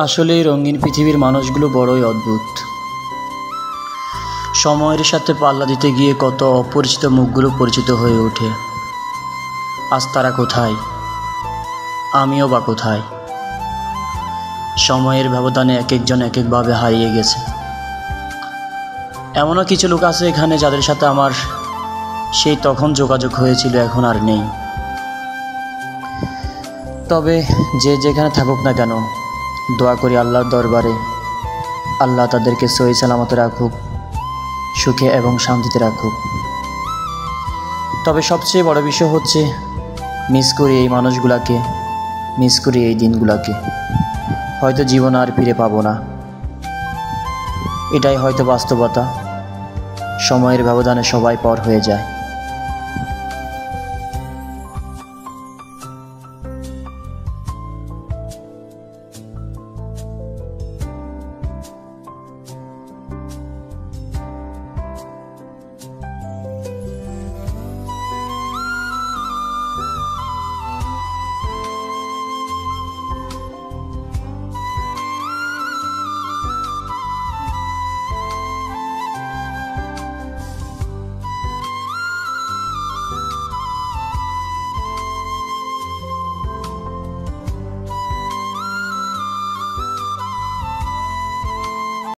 আসলে এই রঙিন পৃথিবীর মানুষগুলো বড়ই অদ্ভুত। সময়ের সাথে পাল্লা দিতে গিয়ে কত অপরিচিত মুখগুলো পরিচিত হয়ে ওঠে। আজ তারা কোথায়, আমিও বা কোথায়? সময়ের ব্যবধানে এক একজন এক একভাবে হারিয়ে গেছে। এমনও কিছু লোক আছে এখানে যাদের সাথে আমার সেই তখন যোগাযোগ হয়েছিল, এখন আর নেই। তবে যে যেখানে থাকুক না কেন, দোয়া করি আল্লাহর দরবারে আল্লাহ তাদেরকে সহি সালামতে রাখুক, সুখে এবং শান্তিতে রাখুক। তবে সবচেয়ে বড় বিষয় হচ্ছে মিস করি এই মানুষগুলাকে, মিস করি এই দিনগুলাকে। হয়তো জীবন আর ফিরে পাবো না, এটাই হয়তো বাস্তবতা। সময়ের ব্যবধানে সবাই পর হয়ে যায়।